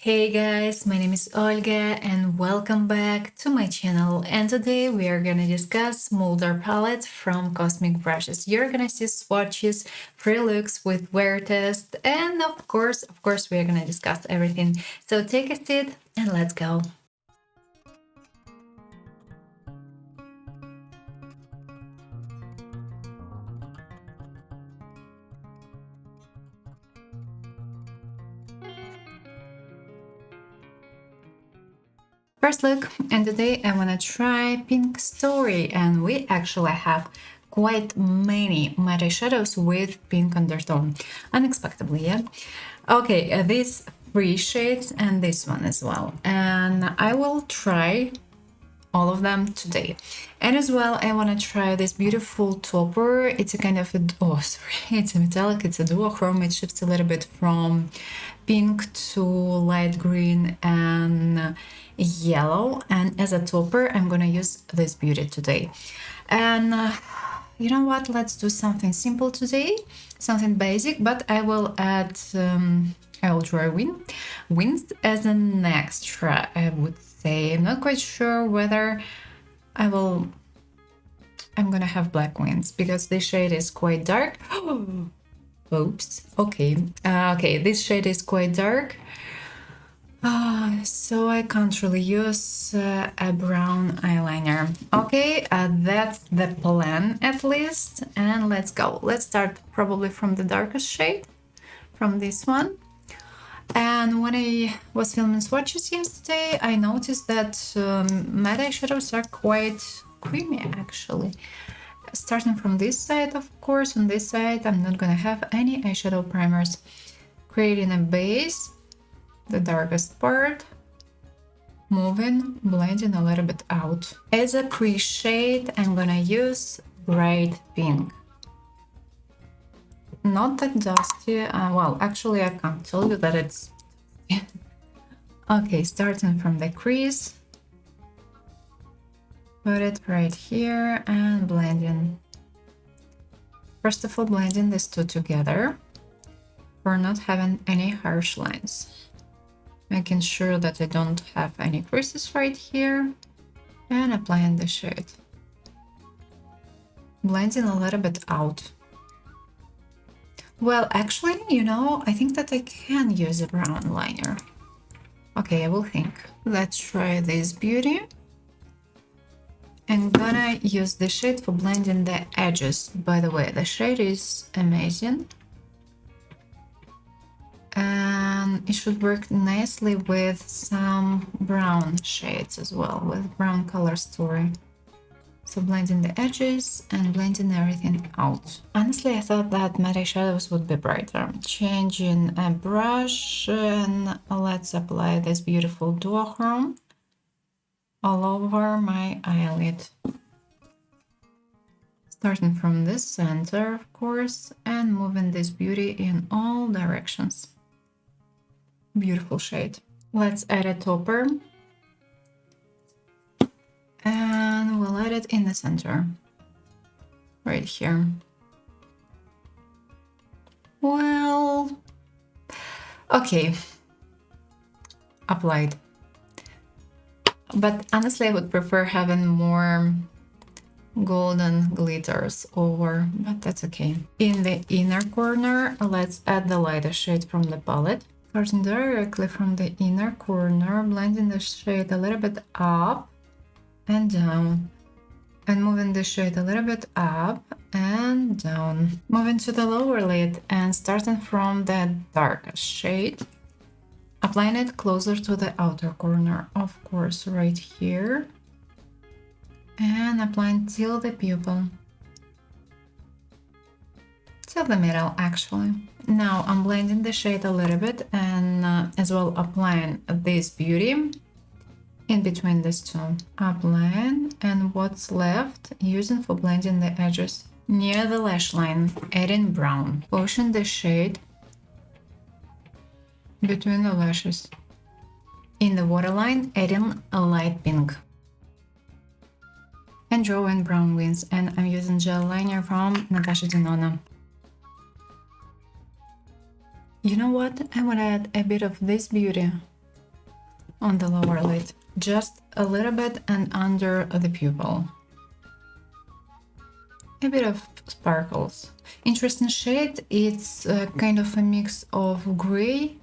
Hey guys, my name is Olga and welcome back to my channel, and today we are gonna discuss Smoulder Palette from Cosmic Brushes. You're gonna see swatches, free looks with wear test, and of course we are gonna discuss everything. So take a seat and let's go. First look, and today I wanna try Pink Story, and we actually have quite many matte shadows with pink undertone. Unexpectedly, yeah? Okay, these three shades and this one as well. And I will try all of them today. And as well, I want to try this beautiful topper. It's a kind of it's a metallic, it's a duochrome. It shifts a little bit from pink to light green and yellow. And as a topper, I'm gonna use this beauty today. And you know what, let's do something simple today, something basic, but I will add I will try wings as an extra, I would say. I'm not quite sure whether I'm gonna have black wings because this shade is quite dark. Oops. Okay. Okay, this shade is quite dark. So I can't really use a brown eyeliner. Okay, that's the plan at least. And let's go. Let's start probably from the darkest shade, from this one. And when I was filming swatches yesterday, I noticed that matte eyeshadows are quite creamy actually. Starting from this side, of course, on this side, I'm not gonna have any eyeshadow primers. Creating a base, the darkest part, moving, blending a little bit out. As a crease shade, I'm gonna use bright pink. Not that dusty. Well, actually, I can't tell you that it's okay, starting from the crease, put it right here and blending. First of all, blending these two together for not having any harsh lines. Making sure that I don't have any creases right here and applying the shade. Blending a little bit out. Well, actually, you know, I think that I can use a brown liner. Okay, I will think. Let's try this beauty. I'm gonna use the shade for blending the edges. By the way, the shade is amazing. And it should work nicely with some brown shades as well, with brown color story. So blending the edges and blending everything out. Honestly, I thought that matte shadows would be brighter. Changing a brush and let's apply this beautiful duochrome all over my eyelid. Starting from the center, of course, and moving this beauty in all directions. Beautiful shade. Let's add a topper. And we'll add it in the center, right here. Well, okay, applied. But honestly, I would prefer having more golden glitters over, but that's okay. In the inner corner, let's add the lighter shade from the palette. Starting directly from the inner corner, blending the shade a little bit up and down, and moving the shade a little bit up and down. Moving to the lower lid and starting from the darkest shade, applying it closer to the outer corner, of course, right here, and applying till the pupil, till the middle actually. Now I'm blending the shade a little bit and as well applying this beauty in between these two. Applying, and what's left using for blending the edges. Near the lash line, adding brown. Pushing the shade between the lashes. In the waterline, adding a light pink. And drawing brown wings, and I'm using gel liner from Natasha Denona. You know what? I want to add a bit of this beauty on the lower lid, just a little bit and under the pupil. A bit of sparkles. Interesting shade. It's kind of a mix of gray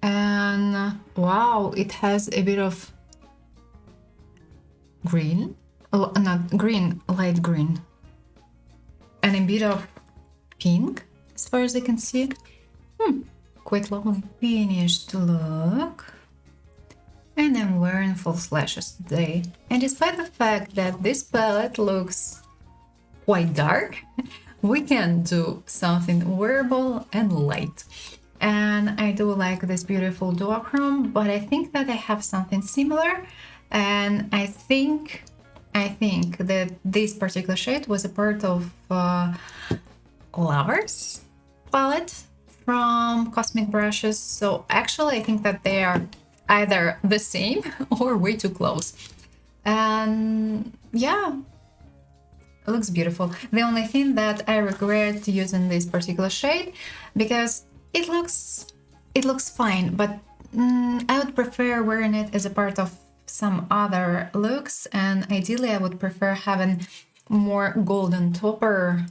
and wow, it has a bit of green, not green, light green, and a bit of pink as far as I can see. Quite lovely. Finished look. And I'm wearing false lashes today. And despite the fact that this palette looks quite dark, we can do something wearable and light. And I do like this beautiful duochrome, but I think that I have something similar. And I think that this particular shade was a part of Lovers palette from Cosmic Brushes. So actually I think that they are either the same or way too close. And yeah, it looks beautiful. The only thing that I regret using this particular shade, because it looks fine, but I would prefer wearing it as a part of some other looks, and ideally I would prefer having more golden topper,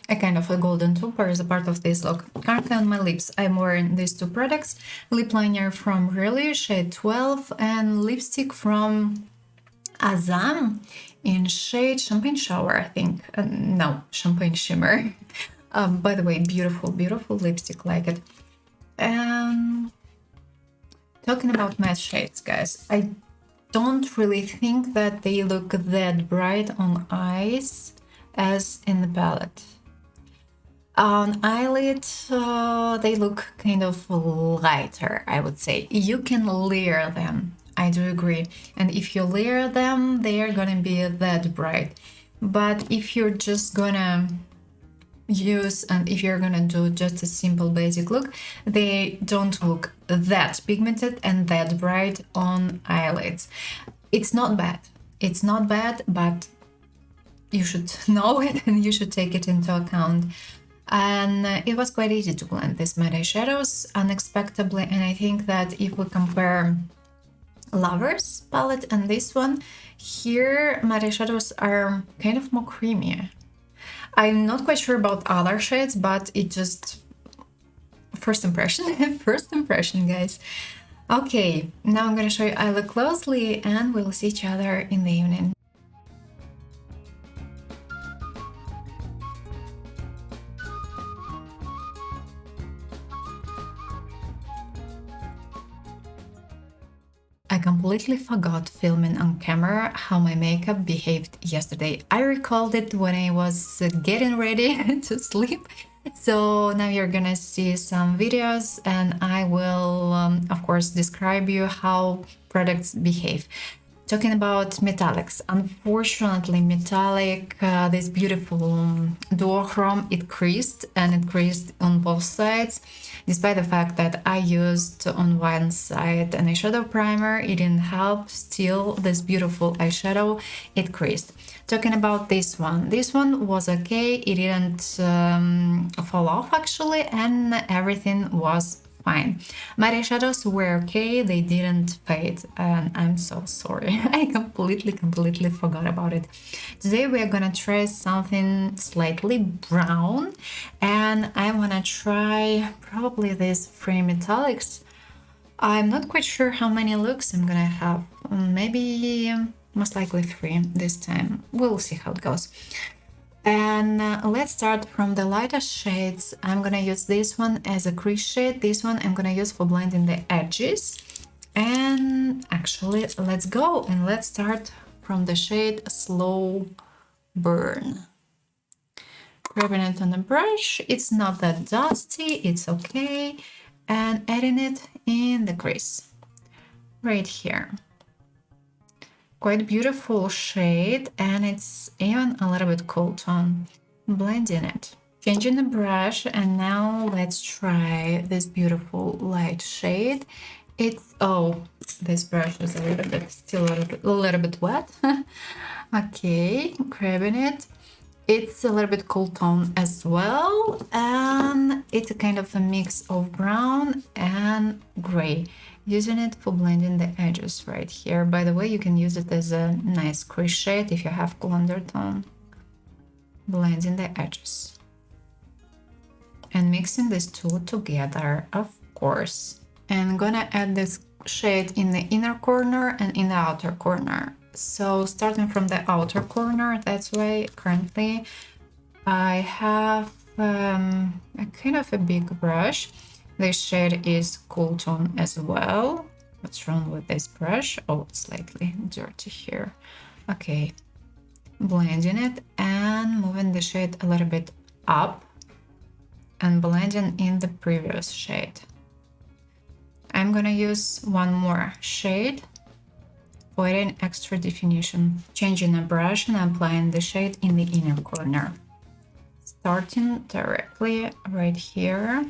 a kind of a golden topper as a part of this look. Currently on my lips I'm wearing these two products, lip liner from Really shade 12 and lipstick from Azam in shade Champagne Shower, I think. No, Champagne Shimmer. By the way, beautiful lipstick, like it. Talking about matte shades, guys, I don't really think that they look that bright on eyes as in the palette. On eyelid, they look kind of lighter, I would say. You can layer them, I do agree. And if you layer them, they are gonna be that bright. But if you're just gonna use, and if you're gonna do just a simple basic look, they don't look that pigmented and that bright on eyelids. It's not bad, but you should know it and you should take it into account. And it was quite easy to blend these matte eyeshadows unexpectedly, and I think that if we compare Lovers palette and this one, here matte eyeshadows are kind of more creamy. I'm not quite sure about other shades, but it just... first impression, first impression, guys. Okay, now I'm gonna show you eye look closely and we'll see each other in the evening. I completely forgot filming on camera how my makeup behaved yesterday. I recalled it when I was getting ready to sleep. So now you're gonna see some videos and I will, of course, describe you how products behave. Talking about metallics, unfortunately metallic, this beautiful duochrome, it creased, and it creased on both sides. Despite the fact that I used on one side an eyeshadow primer, it didn't help. Still, this beautiful eyeshadow, it creased. Talking about this one was okay. It didn't fall off actually, and everything was fine. My eyeshadows were okay, they didn't fade, and I'm so sorry. I completely forgot about it. Today we are gonna try something slightly brown, and I wanna try probably these three metallics. I'm not quite sure how many looks I'm gonna have. Maybe most likely 3 this time. We'll see how it goes. And let's start from the lightest shades. I'm gonna use this one as a crease shade. This one I'm gonna use for blending the edges. And actually, let's go and let's start from the shade Slow Burn. Grabbing it on the brush. It's not that dusty, it's okay. And adding it in the crease right here. Quite beautiful shade, and it's even a little bit cool tone. Blending it. Changing the brush, and now let's try this beautiful light shade. It's... oh, this brush is a little bit, still a little bit wet. Okay, grabbing it. It's a little bit cool tone as well, and it's a kind of a mix of brown and gray. Using it for blending the edges right here. By the way, you can use it as a nice crease shade if you have cool undertone. Blending the edges. And mixing these two together, of course. And I'm gonna add this shade in the inner corner and in the outer corner. So starting from the outer corner, that's why currently I have a kind of a big brush. This shade is cool tone as well. What's wrong with this brush? Oh, it's slightly dirty here. Okay, blending it and moving the shade a little bit up and blending in the previous shade. I'm gonna use one more shade for adding extra definition, changing a brush and applying the shade in the inner corner. Starting directly right here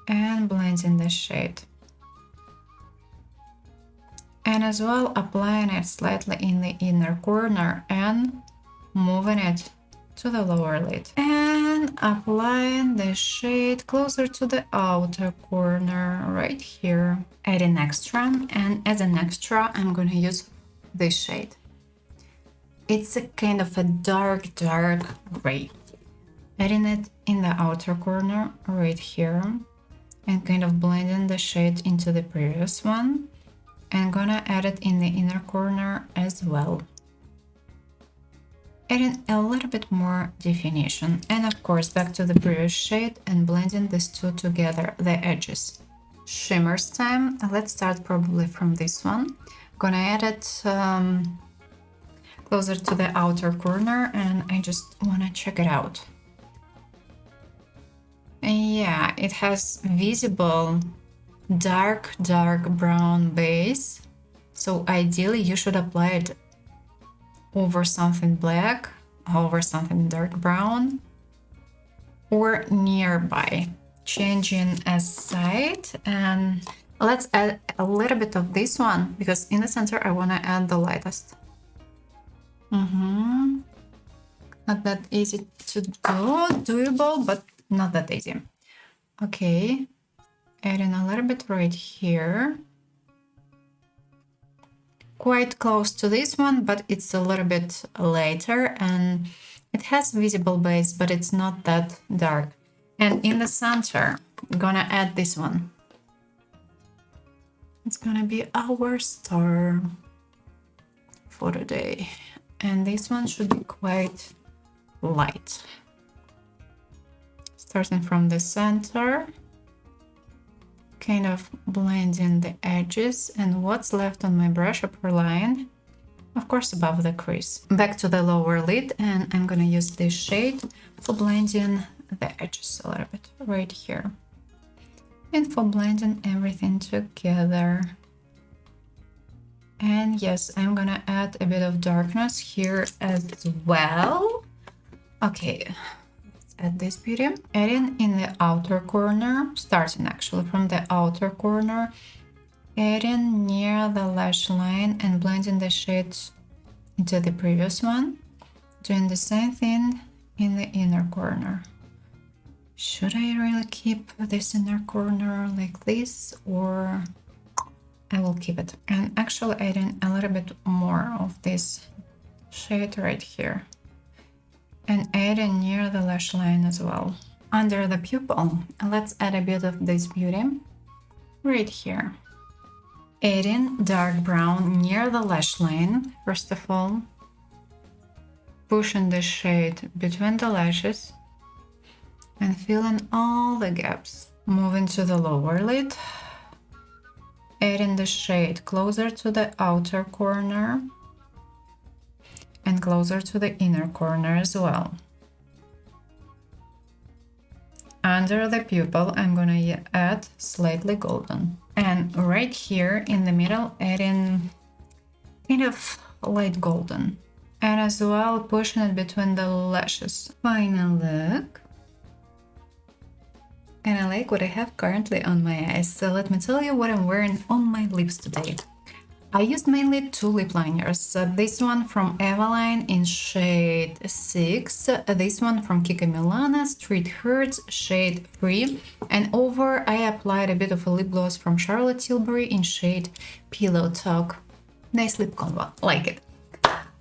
and blending the shade. And as well applying it slightly in the inner corner and moving it to the lower lid. And applying the shade closer to the outer corner right here. Adding extra, and as an extra I'm going to use this shade. It's a kind of a dark gray. Adding it in the outer corner right here and kind of blending the shade into the previous one. And gonna add it in the inner corner as well. Adding a little bit more definition, and of course back to the previous shade and blending these two together, the edges. Shimmers time. Let's start probably from this one. Gonna add it closer to the outer corner, and I just wanna check it out. Yeah, it has visible dark brown base, so ideally you should apply it over something black, over something dark brown, or nearby, changing a side. And let's add a little bit of this one because in the center I want to add the lightest. Not that easy to do, doable, but not that easy. Okay, adding a little bit right here. Quite close to this one, but it's a little bit later and it has visible base, but it's not that dark. And in the center, I'm gonna add this one. It's gonna be our star for the day. And this one should be quite light. Starting from the center, kind of blending the edges and what's left on my brush upper line, of course above the crease. Back to the lower lid, and I'm gonna use this shade for blending the edges a little bit right here. And for blending everything together. And yes, I'm gonna add a bit of darkness here as well. Okay, let's add this beauty. Adding in the outer corner, starting actually from the outer corner, adding near the lash line and blending the shades into the previous one. Doing the same thing in the inner corner. Should I really keep this inner corner like this, or I will keep it? And actually adding a little bit more of this shade right here. And adding near the lash line as well. Under the pupil, let's add a bit of this beauty right here. Adding dark brown near the lash line, first of all. Pushing the shade between the lashes and filling all the gaps. Moving to the lower lid. Adding the shade closer to the outer corner and closer to the inner corner as well. Under the pupil, I'm gonna add slightly golden. And right here in the middle, adding kind of light golden. And as well, pushing it between the lashes. Final look. And I like what I have currently on my eyes. So let me tell you what I'm wearing on my lips today. I used mainly two lip liners. This one from Eveline in shade 6, this one from Kika Milana Street Hurts shade 3, and over I applied a bit of a lip gloss from Charlotte Tilbury in shade Pillow Talk. Nice lip combo, like it.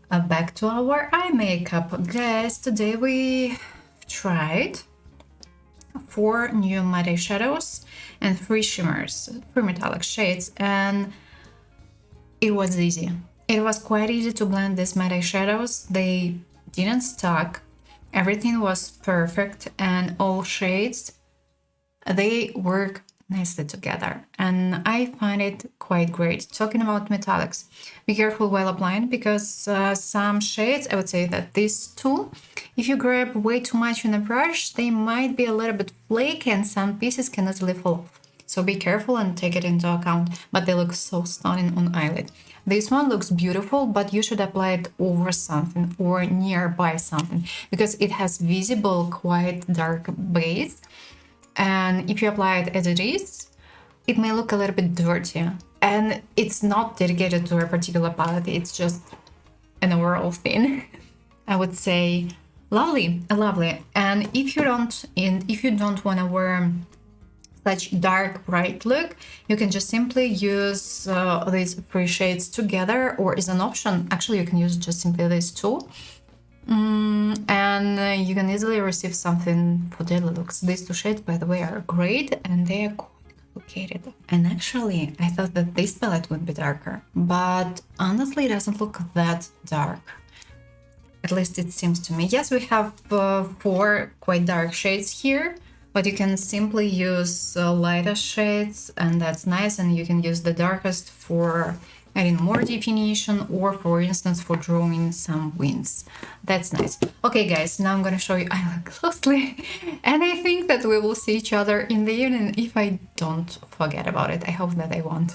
Back to our eye makeup. Guys, today we tried 4 new matte shadows and 3 shimmers, 3 metallic shades, and it was easy. It was quite easy to blend these matte shadows. They didn't stuck. Everything was perfect, and all shades, they work nicely together, and I find it quite great. Talking about metallics, be careful while applying, because some shades, I would say that these two, if you grab way too much in a brush, they might be a little bit flaky and some pieces can easily fall off. So be careful and take it into account, but they look so stunning on eyelid. This one looks beautiful, but you should apply it over something or nearby something, because it has visible, quite dark base. And if you apply it as it is, it may look a little bit dirty. And it's not dedicated to a particular palette, it's just an overall thing. I would say lovely, lovely. And if you don't want to wear such dark bright look, you can just simply use these 3 shades together, or as an option, actually you can use just simply these 2. And you can easily receive something for daily looks. These 2 shades, by the way, are great, and they are quite complicated. And actually, I thought that this palette would be darker, but honestly, it doesn't look that dark. At least it seems to me. Yes, we have 4 quite dark shades here, but you can simply use lighter shades, and that's nice. And you can use the darkest for adding more definition, or for instance for drawing some wings. That's nice. Okay guys, now I'm gonna show you eye look closely, and I think that we will see each other in the evening if I don't forget about it. I hope that I won't.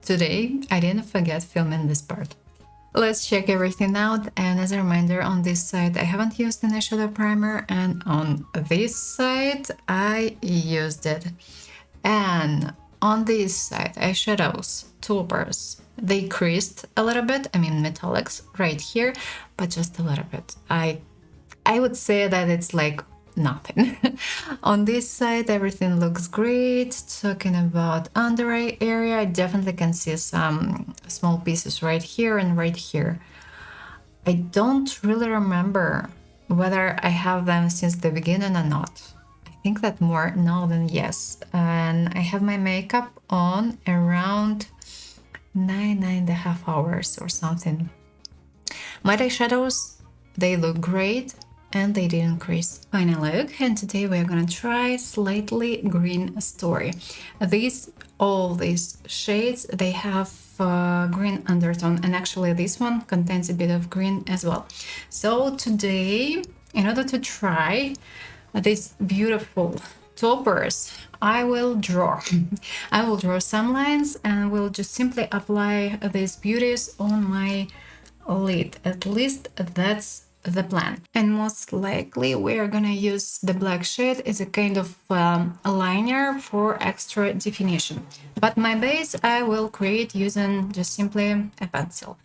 Today I didn't forget filming this part. Let's check everything out, and as a reminder, on this side I haven't used an eyeshadow primer, and on this side I used it. And on this side, eyeshadows, toppers, they creased a little bit, I mean metallics right here, but just a little bit. I would say that it's like nothing. On this side everything looks great. Talking about under eye area, I definitely can see some small pieces right here and right here. I don't really remember whether I have them since the beginning or not. I think that more no than yes. And I have my makeup on around 9.5 hours or something. My eyeshadows, they look great, and they didn't crease. Final look, and today we're gonna try Slightly Green Story. All these shades, they have green undertone, and actually this one contains a bit of green as well. So today, in order to try these beautiful toppers, I will draw some lines, and will just simply apply these beauties on my lid. At least that's the plan. And most likely we're gonna use the black shade as a kind of liner for extra definition. But my base I will create using just simply a pencil.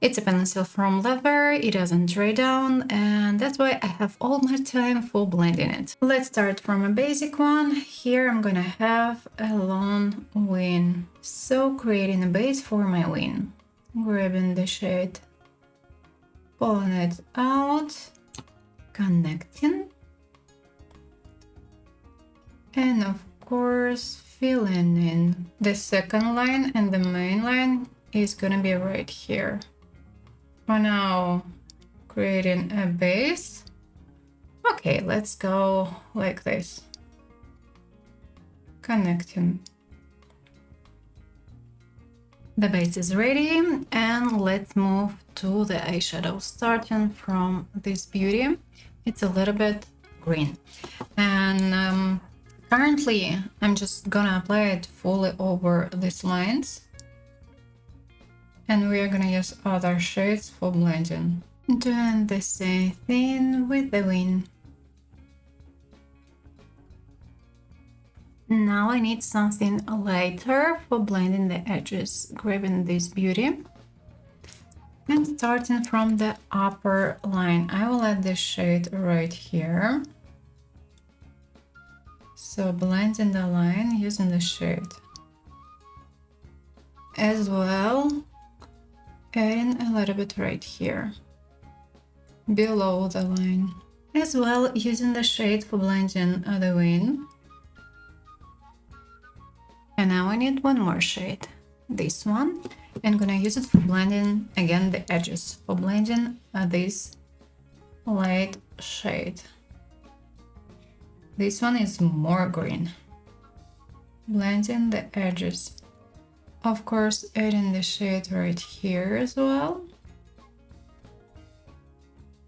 It's a pencil from leather, it doesn't dry down, and that's why I have all my time for blending it. Let's start from a basic one. Here I'm gonna have a long wing. So creating a base for my wing. Grabbing the shade, pulling it out, connecting, and of course filling in. The second line and the main line is gonna be right here. For now, creating a base. Okay, let's go like this. Connecting. The base is ready, and let's move to the eyeshadow, starting from this beauty. It's a little bit green, and currently I'm just gonna apply it fully over these lines, and we are gonna use other shades for blending. Doing the same thing with the wing. Now I need something lighter for blending the edges. Grabbing this beauty. And starting from the upper line, I will add the shade right here. So blending the line using the shade. As well, adding a little bit right here, below the line. As well, using the shade for blending the wing. And now I need one more shade, this one. I'm gonna use it for blending again the edges, for blending this light shade. This one is more green. Blending the edges. Of course, adding the shade right here as well.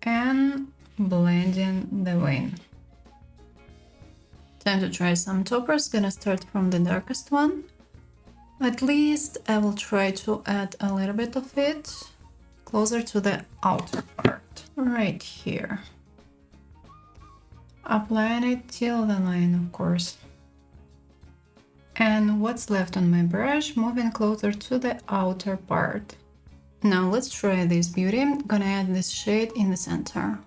And blending the wing. Time to try some toppers. Gonna start from the darkest one. At least I will try to add a little bit of it closer to the outer part, right here. Applying it till the line, of course. And what's left on my brush, moving closer to the outer part. Now let's try this beauty. I'm gonna add this shade in the center.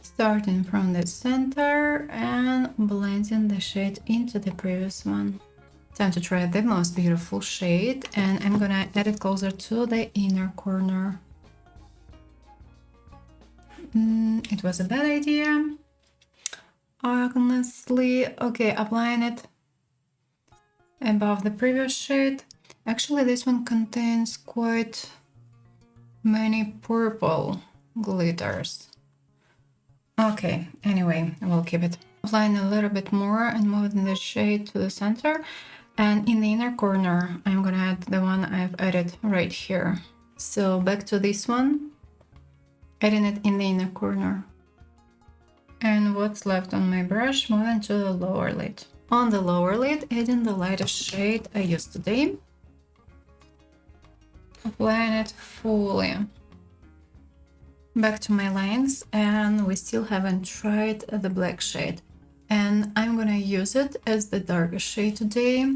Starting from the center and blending the shade into the previous one. Time to try the most beautiful shade, and I'm gonna add it closer to the inner corner. It was a bad idea, honestly. Okay, applying it above the previous shade. Actually, this one contains quite many purple glitters. Okay, anyway, I will keep it. Applying a little bit more and moving the shade to the center. And in the inner corner, I'm gonna add the one I've added right here. So back to this one, adding it in the inner corner. And what's left on my brush, moving to the lower lid. On the lower lid, adding the lightest shade I used today. Applying it fully. Back to my lines, and we still haven't tried the black shade. And I'm gonna use it as the darkest shade today,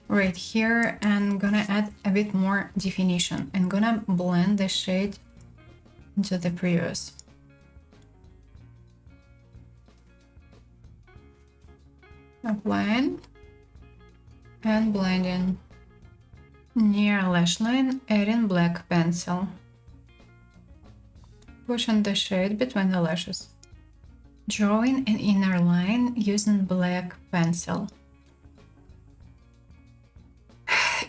right here, and gonna add a bit more definition. I'm gonna blend the shade into the previous. Applying and blending. Near lash line, adding black pencil. Pushing the shade between the lashes. Drawing an inner line using black pencil.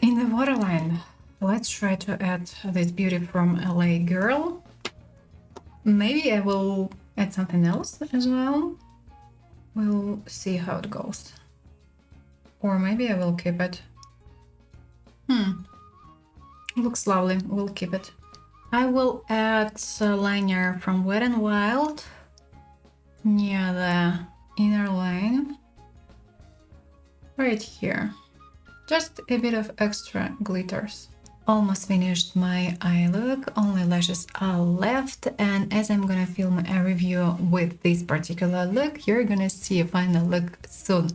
In the waterline, let's try to add this beauty from LA Girl. Maybe I will add something else as well. We'll see how it goes. Or maybe I will keep it. Looks lovely, we'll keep it. I will add a liner from Wet n Wild near the inner line, right here. Just a bit of extra glitters. Almost finished my eye look, only lashes are left, and as I'm gonna film a review with this particular look, you're gonna see a final look soon.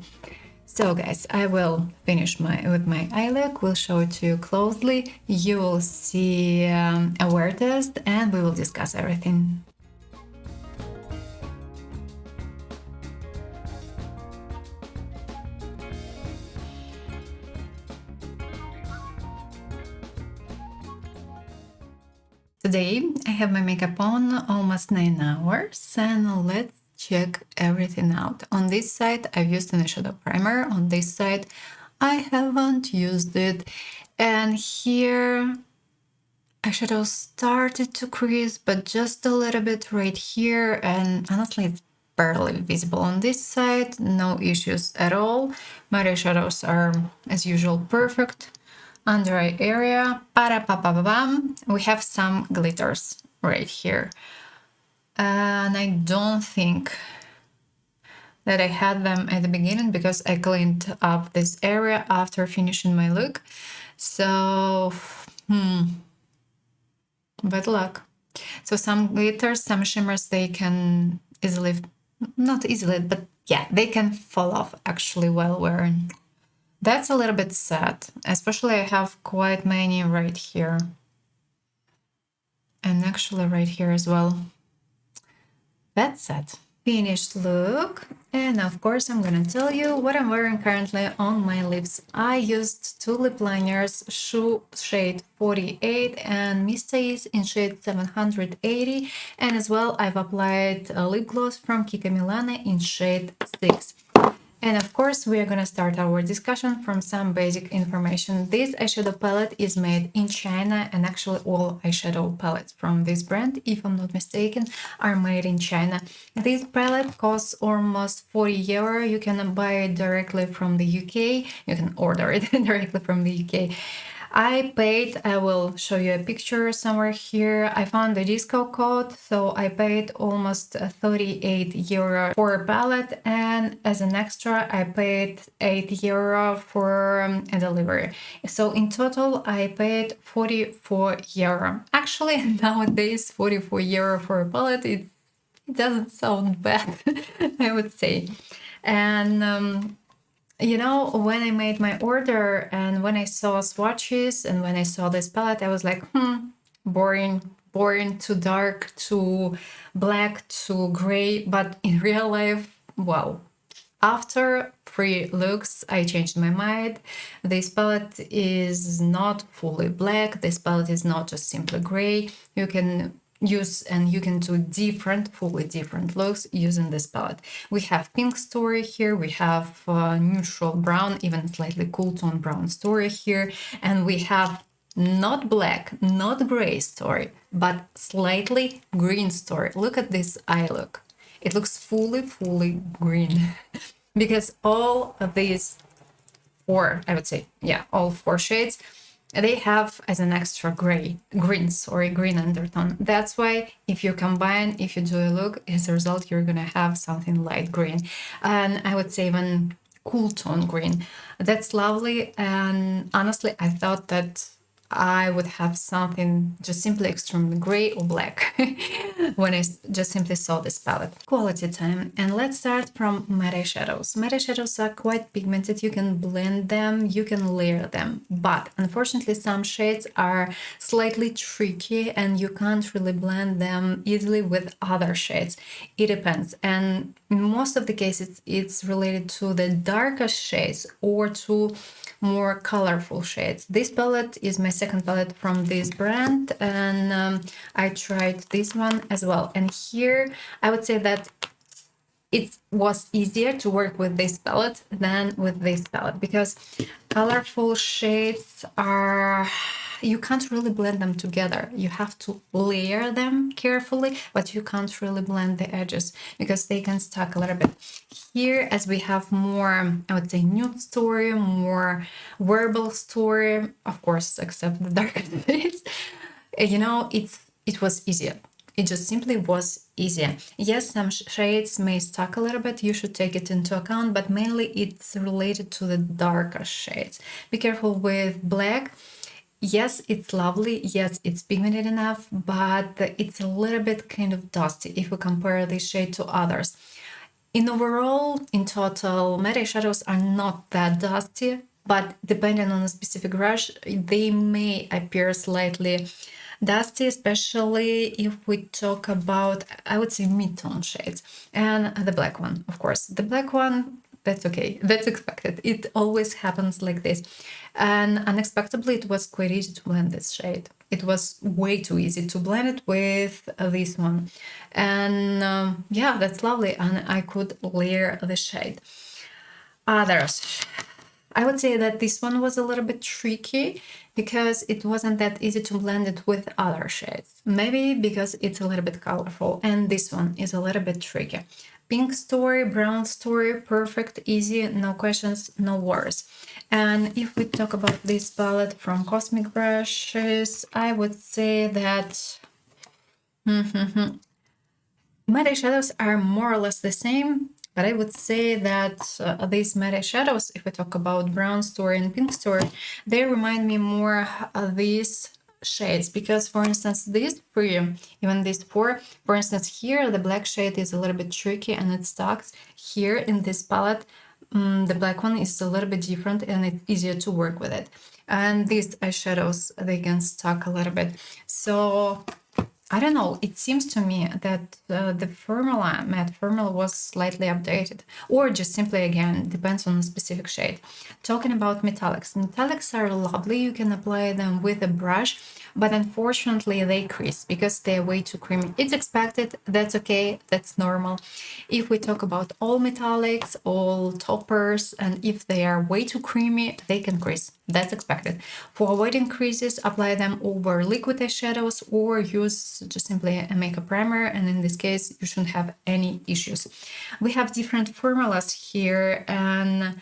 So guys, I will finish with my eye look, we'll show it to you closely, you will see a wear test, and we will discuss everything. Today I have my makeup on almost 9 hours, and let's check everything out. On this side I've used an eyeshadow primer, on this side I haven't used it, and here eyeshadow started to crease, but just a little bit right here, and honestly it's barely visible. On this side, no issues at all. My eyeshadows are as usual perfect. Under eye area, we have some glitters right here, and I don't think that I had them at the beginning because I cleaned up this area after finishing my look. So bad luck. So some glitters, some shimmers, they can easily, not easily, but yeah, they can fall off actually while wearing. That's a little bit sad, especially I have quite many right here. And actually right here as well. That's sad. Finished look. And of course, I'm gonna tell you what I'm wearing currently on my lips. I used two lip liners, Shoe shade 48 and Mistays in shade 780. And as well, I've applied a lip gloss from Kika Milano in shade 6. And of course, we are going to start our discussion from some basic information. This eyeshadow palette is made in China, and actually all eyeshadow palettes from this brand, if I'm not mistaken, are made in China. This palette costs almost 40 euro. You can buy it directly from the UK. You can order it directly from the UK. I paid, I will show you a picture somewhere here. I found a discount code, so I paid almost 38 euro for a palette, and as an extra, I paid 8 euro for a delivery. So in total, I paid 44 euro. Actually, nowadays, 44 euro for a palette, it doesn't sound bad, I would say. And you know, when I made my order and when I saw swatches and when I saw this palette, I was like, boring, too dark, too black, too gray. But in real life, wow. After 3 looks, I changed my mind. This palette is not fully black. This palette is not just simply gray. You can use and you can do fully different looks using this palette. We have pink story here, we have neutral brown, even slightly cool tone brown story here, and we have not black, not gray story, but slightly green story. Look at this eye look. It looks fully green because all of these four, I would say, yeah, all 4 shades, they have as an extra green undertone. That's why if you combine, if you do a look, as a result, you're gonna have something light green. And I would say even cool tone green. That's lovely. And honestly, I thought that I would have something just simply extremely gray or black when I just simply saw this palette. Quality time. And let's start from matte eyeshadows. Matte eyeshadows are quite pigmented. You can blend them, you can layer them. But unfortunately, some shades are slightly tricky and you can't really blend them easily with other shades. It depends. And in most of the cases, it's related to the darker shades or to more colorful shades. This palette is my second palette from this brand, and I tried this one as well. And here I would say that it was easier to work with this palette than with this palette because colorful shades are, you can't really blend them together. You have to layer them carefully, but you can't really blend the edges because they can stuck a little bit. Here, as we have more, I would say, nude story, more verbal story, of course, except the darker shades, you know, it was easier. It just simply was easier. Yes, some shades may stuck a little bit. You should take it into account, but mainly it's related to the darker shades. Be careful with black. Yes, it's lovely. Yes, it's pigmented enough, but it's a little bit kind of dusty if we compare this shade to others. In overall, in total, matte eyeshadows are not that dusty, but depending on a specific brush, they may appear slightly dusty, especially if we talk about, I would say, mid-tone shades. And the black one, of course. The black one, that's okay. That's expected. It always happens like this. And unexpectedly, it was quite easy to blend this shade. It was way too easy to blend it with this one. And yeah, that's lovely. And I could layer the shade. Others. I would say that this one was a little bit tricky because it wasn't that easy to blend it with other shades. Maybe because it's a little bit colorful, and this one is a little bit tricky. Pink story, brown story, perfect, easy, no questions, no worries. And if we talk about this palette from Cosmic Brushes, I would say that matte eyeshadows are more or less the same, but I would say that these matte eyeshadows, if we talk about brown story and pink story, they remind me more of these shades, because for instance these three, even these four, for instance here the black shade is a little bit tricky and it stalks. Here in this palette the black one is a little bit different and it's easier to work with it, and these eyeshadows they can stuck a little bit. So I don't know, it seems to me that the formula, matte formula, was slightly updated, or just simply, again, depends on a specific shade. Talking about metallics, metallics are lovely, you can apply them with a brush, but unfortunately they crease because they're way too creamy. It's expected, that's okay, that's normal. If we talk about all metallics, all toppers, and if they are way too creamy, they can crease. That's expected. For avoiding creases, apply them over liquid eyeshadows or use just simply a makeup primer, and in this case you shouldn't have any issues. We have different formulas here, and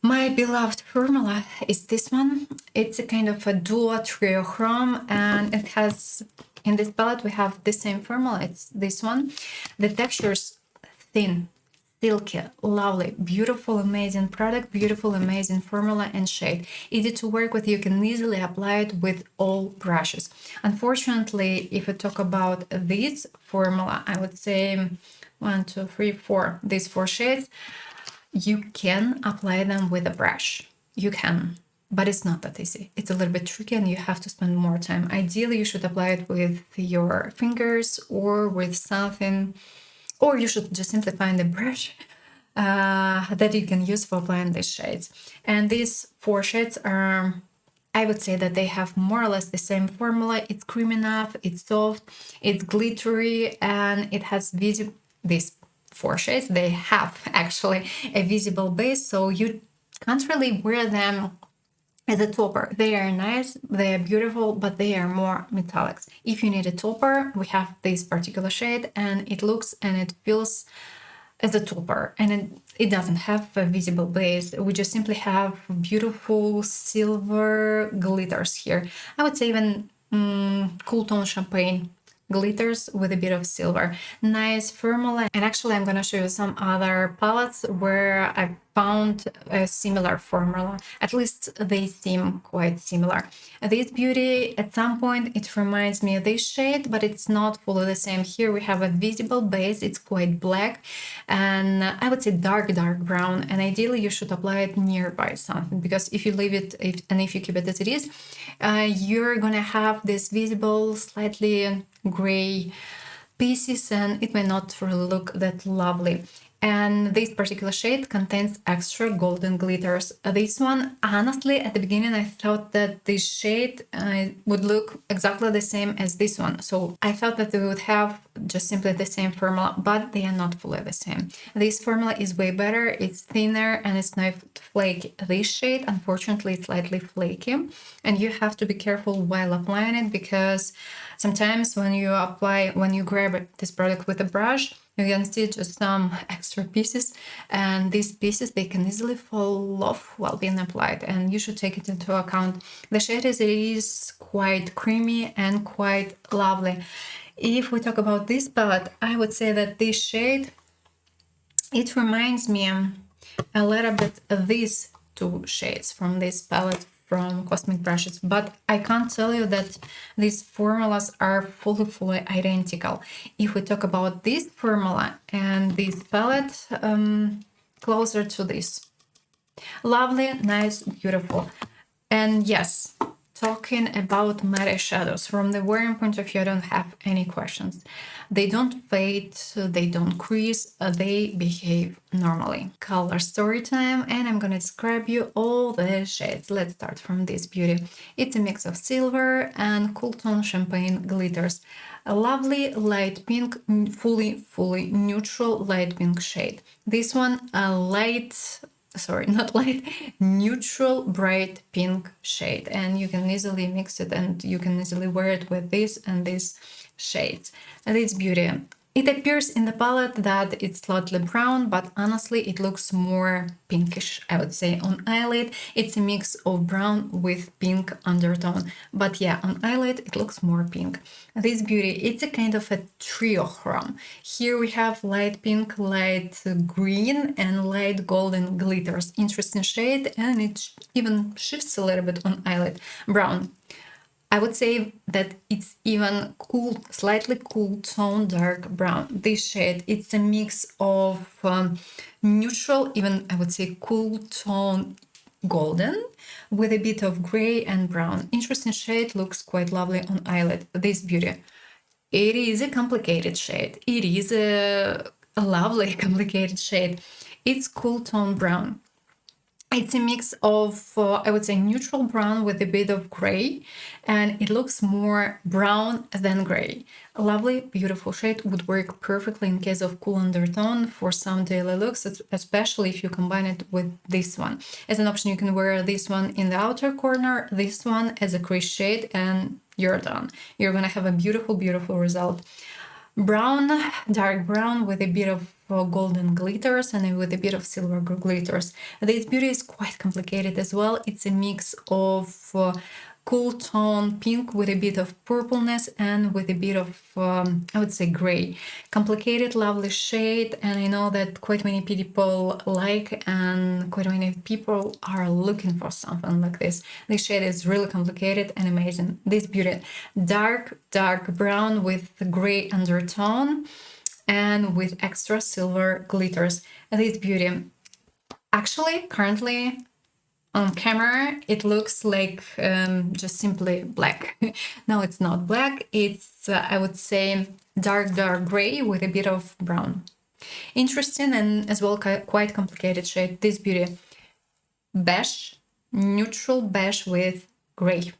my beloved formula is this one. It's a kind of a duo triochrome, and it has, in this palette we have the same formula, it's this one. The texture's thin, silky, lovely, beautiful, amazing product, beautiful, amazing formula and shade. Easy to work with, you can easily apply it with all brushes. Unfortunately, if I talk about this formula, I would say 1, 2, 3, 4, these 4 shades, you can apply them with a brush. You can, but it's not that easy. It's a little bit tricky and you have to spend more time. Ideally, you should apply it with your fingers or with something, or you should just simply find a brush that you can use for applying these shades. And these 4 shades are, I would say that they have more or less the same formula. It's creamy enough, it's soft, it's glittery, and it has these 4 shades, they have actually a visible base, so you can't really wear them as a topper. They are nice, they are beautiful, but they are more metallics. If you need a topper, we have this particular shade, and it looks and it feels as a topper, and it doesn't have a visible base. We just simply have beautiful silver glitters here. I would say even cool tone champagne glitters with a bit of silver. Nice formula. And actually I'm gonna show you some other palettes where I found a similar formula. At least they seem quite similar. This beauty, at some point it reminds me of this shade, but it's not fully the same. Here we have a visible base, it's quite black, and I would say dark brown, and ideally you should apply it nearby something, because if you leave it if you keep it as it is, you're gonna have this visible slightly gray pieces and it may not really look that lovely. And this particular shade contains extra golden glitters. This one, honestly, at the beginning I thought that this shade would look exactly the same as this one. So I thought that they would have just simply the same formula, but they are not fully the same. This formula is way better, it's thinner and it's not flaky. This shade, unfortunately, is slightly flaky, and you have to be careful while applying it, because sometimes when you grab this product with a brush, you can see just some extra pieces, and these pieces, they can easily fall off while being applied, and you should take it into account. The shade is quite creamy and quite lovely. If we talk about this palette, I would say that this shade, it reminds me a little bit of these 2 shades from this palette from Cosmic Brushes, but I can't tell you that these formulas are fully identical. If we talk about this formula and this palette, closer to this. Lovely, nice, beautiful. And yes, talking about matte shadows, from the wearing point of view, I don't have any questions. They don't fade, they don't crease, they behave normally. Color story time, and I'm gonna describe you all the shades. Let's start from this beauty. It's a mix of silver and cool tone champagne glitters. A lovely light pink, fully neutral light pink shade. This one, a neutral bright pink shade, and you can easily mix it and you can easily wear it with this and this shades. And it's beauty. It appears in the palette that it's slightly brown, but honestly it looks more pinkish, I would say. On eyelid it's a mix of brown with pink undertone, but yeah, on eyelid it looks more pink. This beauty, it's a kind of a triochrome. Here we have light pink, light green and light golden glitters. Interesting shade, and it even shifts a little bit on eyelid. Brown. I would say that it's even cool, slightly cool tone dark brown. This shade, it's a mix of neutral, even I would say cool tone golden with a bit of gray and brown. Interesting shade, looks quite lovely on eyelid. This beauty. It is a complicated shade. It is a lovely complicated shade. It's cool tone brown. It's a mix of, I would say, neutral brown with a bit of gray, and it looks more brown than gray. A lovely, beautiful shade, would work perfectly in case of cool undertone for some daily looks, especially if you combine it with this one. As an option, you can wear this one in the outer corner, this one as a crease shade, and you're done. You're gonna have a beautiful, beautiful result. Brown, dark brown with a bit of golden glitters and with a bit of silver glitters. This beauty is quite complicated as well. It's a mix of cool tone pink with a bit of purpleness and with a bit of, I would say, gray. Complicated, lovely shade, and I know that quite many people like and quite many people are looking for something like this. This shade is really complicated and amazing. This beauty, dark brown with gray undertone and with extra silver glitters. This beauty, actually, currently on camera, it looks like just simply black. No, it's not black. It's, I would say, dark gray with a bit of brown. Interesting and as well quite complicated shade. This beauty, beige, neutral beige with gray.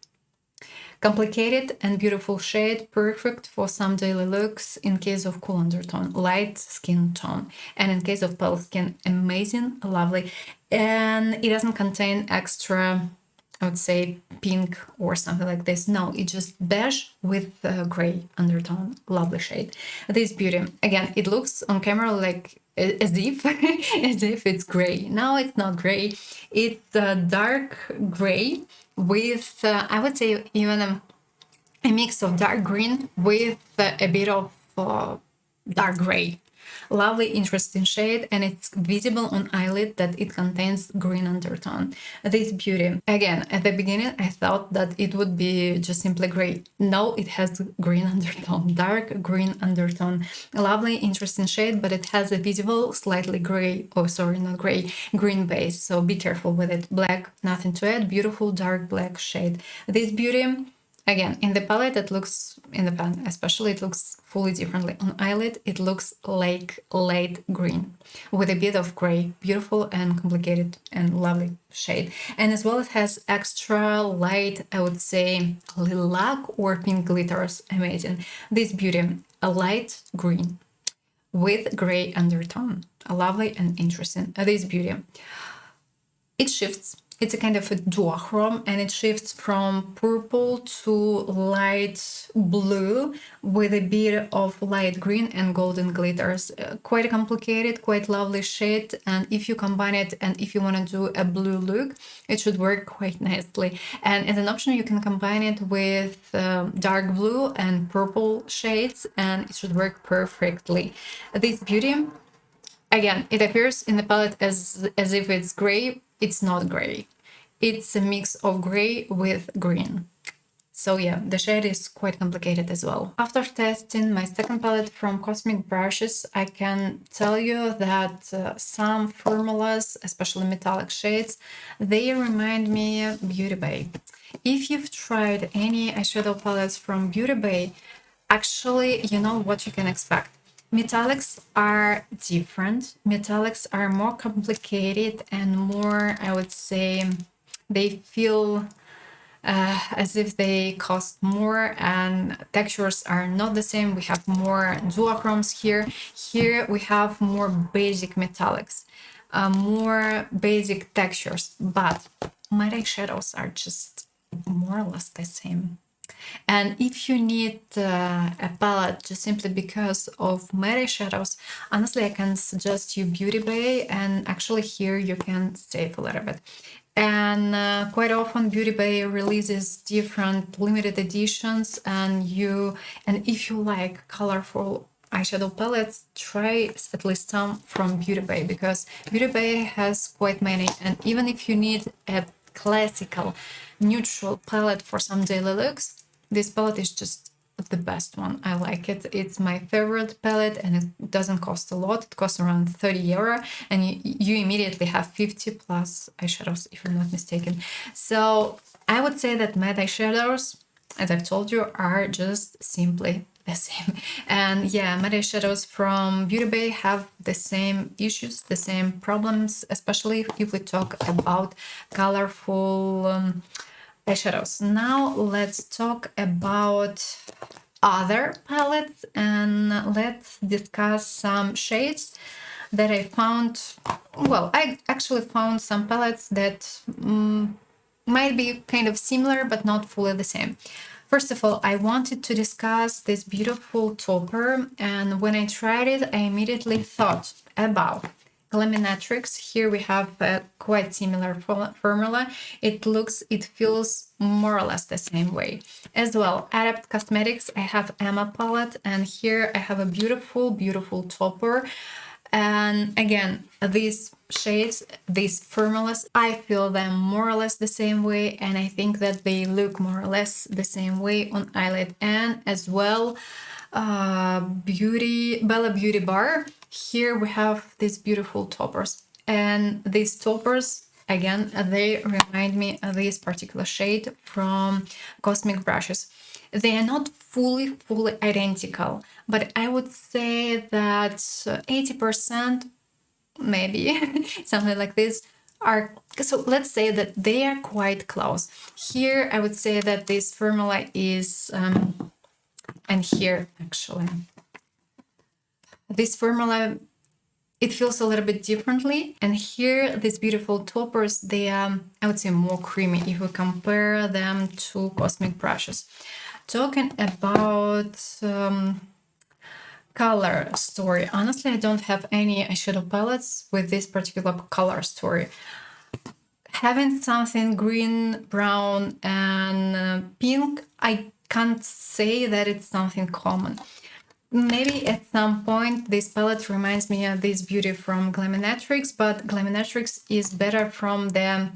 Complicated and beautiful shade, perfect for some daily looks in case of cool undertone, light skin tone. And in case of pale skin, amazing, lovely. And it doesn't contain extra, I would say, pink or something like this. No, it's just beige with gray undertone, lovely shade. This beauty, again, it looks on camera like as if as if it's gray. No, it's not gray. It's dark gray with I would say even a mix of dark green with a bit of dark gray. Lovely, interesting shade, and it's visible on eyelid that it contains green undertone. This beauty, again, at the beginning I thought that it would be just simply gray. No, it has green undertone, dark green undertone. A lovely, interesting shade, but it has a visible slightly gray, oh sorry, not gray, green base, so be careful with it. Black, nothing to add, beautiful dark black shade. This beauty, again, in the palette, it looks, in the pan especially, it looks fully differently. On eyelid, it looks like light green with a bit of gray. Beautiful and complicated and lovely shade. And as well, it has extra light, I would say, lilac or pink glitters. Amazing. This beauty, a light green with gray undertone. A lovely and interesting. This beauty. It shifts. It's a kind of a duochrome, and it shifts from purple to light blue with a bit of light green and golden glitters. Quite a complicated, quite lovely shade, and if you combine it and if you want to do a blue look, it should work quite nicely. And as an option, you can combine it with dark blue and purple shades, and it should work perfectly. This beauty, again, it appears in the palette as if it's gray. It's not gray. It's a mix of gray with green. So yeah, the shade is quite complicated as well. After testing my second palette from Cosmic Brushes, I can tell you that some formulas, especially metallic shades, they remind me of Beauty Bay. If you've tried any eyeshadow palettes from Beauty Bay, actually, you know what you can expect. Metallics are different. Metallics are more complicated and more, I would say, they feel as if they cost more, and textures are not the same. We have more duochromes here. Here we have more basic metallics, more basic textures, but matte eyeshadows are just more or less the same. And if you need a palette just simply because of matte eyeshadows, honestly, I can suggest you Beauty Bay, and actually here you can save a little bit. And quite often Beauty Bay releases different limited editions, and if you like colorful eyeshadow palettes, try at least some from Beauty Bay, because Beauty Bay has quite many. And even if you need a classical neutral palette for some daily looks, this palette is just the best one. I like it. It's my favorite palette, and it doesn't cost a lot. It costs around 30 euro, and you immediately have 50 plus eyeshadows, if I'm not mistaken. So I would say that matte eyeshadows, as I've told you, are just simply the same. And yeah, matte eyeshadows from Beauty Bay have the same issues, the same problems, especially if we talk about colorful eyeshadows. Now let's talk about other palettes, and let's discuss some shades that I found. Well, I actually found some palettes that might be kind of similar but not fully the same. First of all, I wanted to discuss this beautiful topper, and when I tried it, I immediately thought about Myricks. Here we have a quite similar formula. It feels more or less the same way. As well, KAIMA Cosmetics, I have Emma palette, and here I have a beautiful, beautiful topper. And again, these shades, these formulas, I feel them more or less the same way, and I think that they look more or less the same way on eyelid. And as well, Bella Beauty Bar. Here we have these beautiful toppers, and these toppers, again, they remind me of this particular shade from Cosmic Brushes. They are not fully identical, but I would say that 80%, maybe something like this, are, so let's say that they are quite close. Here I would say that this formula is and here actually this formula, it feels a little bit differently. And here, these beautiful toppers, they are, I would say, more creamy if we compare them to Cosmic Brushes. Talking about color story, honestly, I don't have any eyeshadow palettes with this particular color story. Having something green, brown, and pink, I can't say that it's something common. Maybe at some point this palette reminds me of this beauty from Myricks, but Myricks is better from the...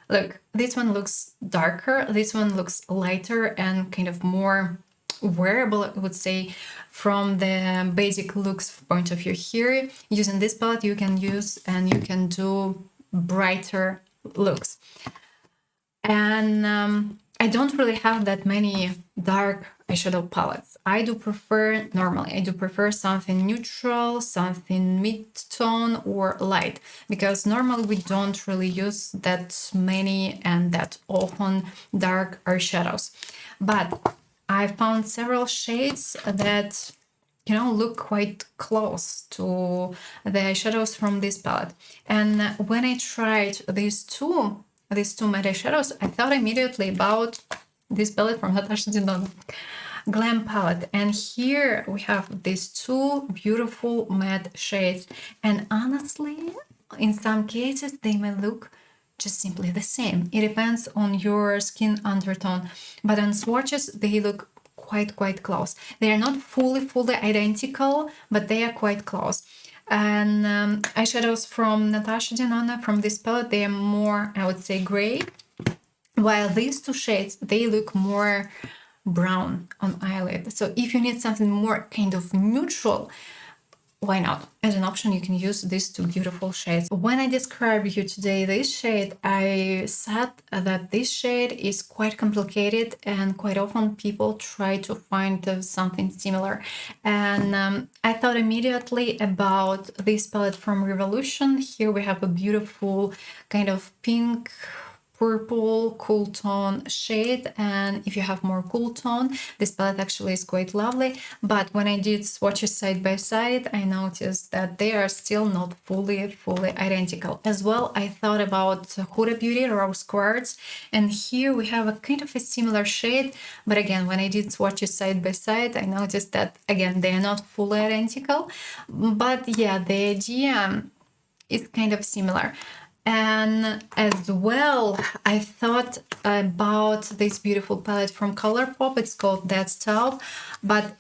Look, this one looks darker, this one looks lighter and kind of more wearable, I would say, from the basic looks point of view. Here, using this palette, you can use and you can do brighter looks. And I don't really have that many dark eyeshadow palettes. I do prefer something neutral, something mid-tone or light, because normally we don't really use that many and that often dark eyeshadows. But I found several shades that, you know, look quite close to the eyeshadows from this palette. And when I tried these two matte eyeshadows, I thought immediately about this palette from Natasha Denona, Glam palette. And here we have these two beautiful matte shades. And honestly, in some cases, they may look just simply the same. It depends on your skin undertone. But on swatches, they look quite close. They are not fully identical, but they are quite close. And eyeshadows from Natasha Denona from this palette, they are more, I would say, gray, while these two shades, they look more brown on eyelid. So if you need something more kind of neutral, why not? As an option, you can use these two beautiful shades. When I describe you today this shade, I said that this shade is quite complicated and quite often people try to find something similar. And I thought immediately about this palette from Revolution. Here we have a beautiful kind of pink, purple cool tone shade, and if you have more cool tone, this palette actually is quite lovely. But when I did swatches side by side, I noticed that they are still not fully identical. As well, I thought about Huda Beauty Rose Quartz, and here we have a kind of a similar shade, but again, when I did swatches side by side, I noticed that again they are not fully identical, but yeah, the idea is kind of similar. And as well, I thought about this beautiful palette from ColourPop. It's called YesStyle, but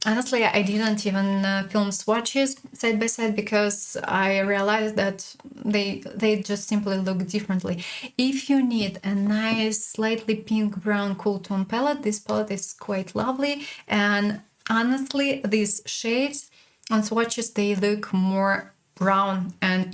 Honestly, I didn't even film swatches side by side because I realized that they just simply look differently. If you need a nice, slightly pink brown cool tone palette, this palette is quite lovely. And honestly, these shades on swatches, they look more brown. And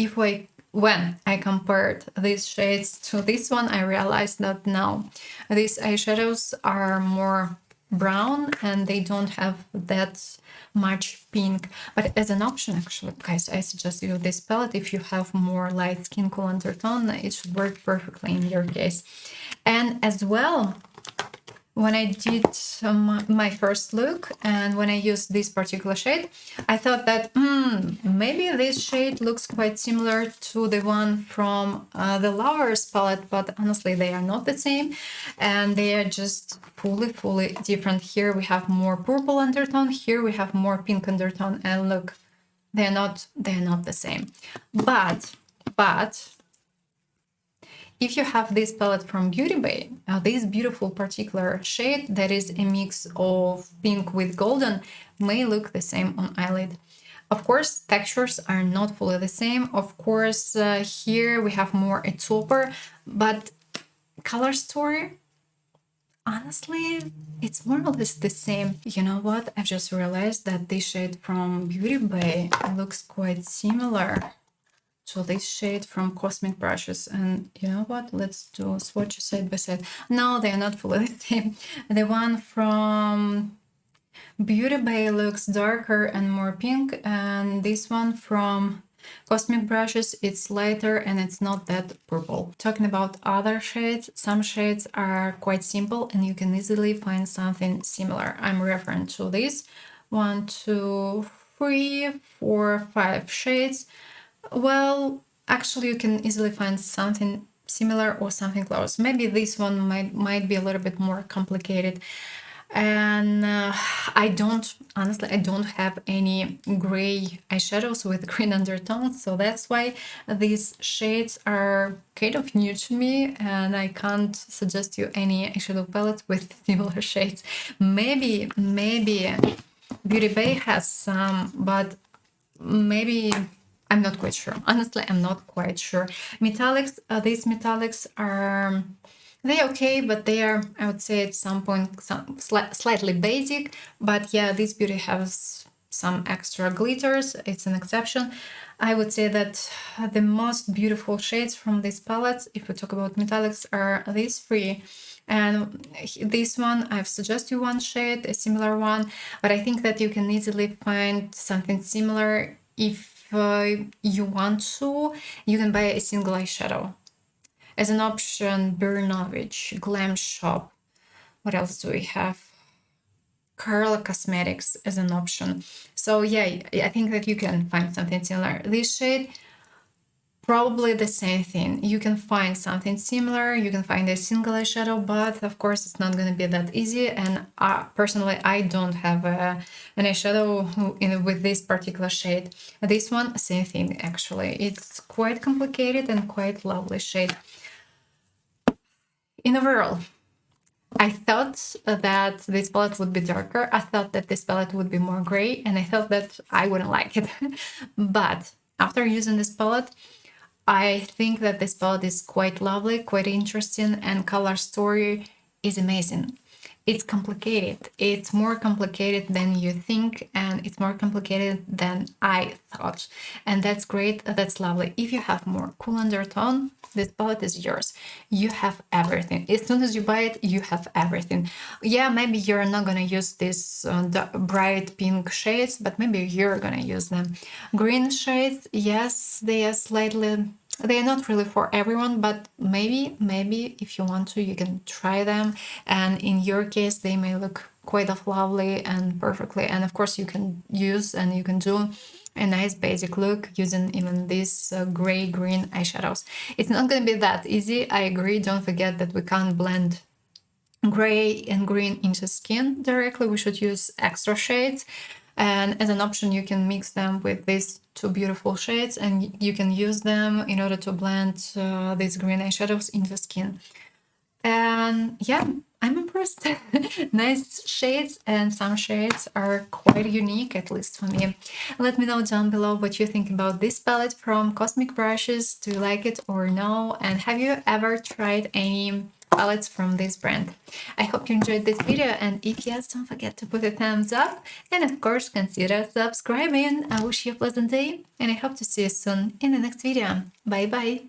when I compared these shades to this one, I realized that now these eyeshadows are more brown and they don't have that much pink. But as an option, actually, guys, I suggest you this palette. If you have more light skin, cool undertone, it should work perfectly in your case. And as well, when I did my first look and when I used this particular shade, I thought that maybe this shade looks quite similar to the one from the Lovers palette, but honestly they are not the same and they are just fully different. Here we have more purple undertone, here we have more pink undertone, and look, they're not the same. But if you have this palette from Beauty Bay, this beautiful particular shade that is a mix of pink with golden may look the same on eyelid. Of course, textures are not fully the same. Of course, here we have more a taupe, but color story, honestly, it's more or less the same. You know what? I've just realized that this shade from Beauty Bay looks quite similar to this shade from Cosmic Brushes. And you know what? Let's do swatches side by side. No, they are not fully the same. The one from Beauty Bay looks darker and more pink, and this one from Cosmic Brushes, it's lighter and it's not that purple. Talking about other shades, some shades are quite simple and you can easily find something similar. I'm referring to this 1, 2, 3, 4, 5 shades. Well, actually, you can easily find something similar or something close. Maybe this one might be a little bit more complicated. And I don't have any gray eyeshadows with green undertones, so that's why these shades are kind of new to me and I can't suggest you any eyeshadow palettes with similar shades. Maybe Beauty Bay has some, but maybe I'm not quite sure. Honestly, I'm not quite sure. Metallics, these metallics are, they're okay, but they are, I would say at some point, slightly basic. But yeah, this beauty has some extra glitters. It's an exception. I would say that the most beautiful shades from this palette, if we talk about metallics, are these three. And this one, I've suggested you one shade, a similar one, but I think that you can easily find something similar if you want to. You can buy a single eyeshadow. As an option, Bernovich, Glam Shop. What else do we have? KAIMA Cosmetics as an option. So yeah, I think that you can find something similar. This shade, probably the same thing. You can find something similar, you can find a single eyeshadow, but of course it's not going to be that easy. And personally, I don't have an eyeshadow with this particular shade. This one, same thing actually. It's quite complicated and quite lovely shade. In overall, I thought that this palette would be darker. I thought that this palette would be more gray, and I thought that I wouldn't like it. But after using this palette, I think that this palette is quite lovely, quite interesting, and color story is amazing. It's complicated. It's more complicated than you think, and it's more complicated than I thought. And that's great. That's lovely. If you have more cool undertone, this palette is yours. You have everything. As soon as you buy it, you have everything. Yeah, maybe you're not gonna use these bright pink shades, but maybe you're gonna use them. Green shades, yes, they are not really for everyone, but maybe if you want to, you can try them. And in your case, they may look quite lovely and perfectly. And of course, you can use and you can do a nice basic look using even these gray-green eyeshadows. It's not going to be that easy, I agree. Don't forget that we can't blend gray and green into skin directly. We should use extra shades. And as an option, you can mix them with these two beautiful shades and you can use them in order to blend these green eyeshadows into skin. And yeah, I'm impressed. Nice shades, and some shades are quite unique, at least for me. Let me know down below what you think about this palette from Cosmic Brushes. Do you like it or no? And have you ever tried any palettes from this brand? I hope you enjoyed this video, and if yes, don't forget to put a thumbs up, and of course consider subscribing. I wish you a pleasant day, and I hope to see you soon in the next video. Bye bye!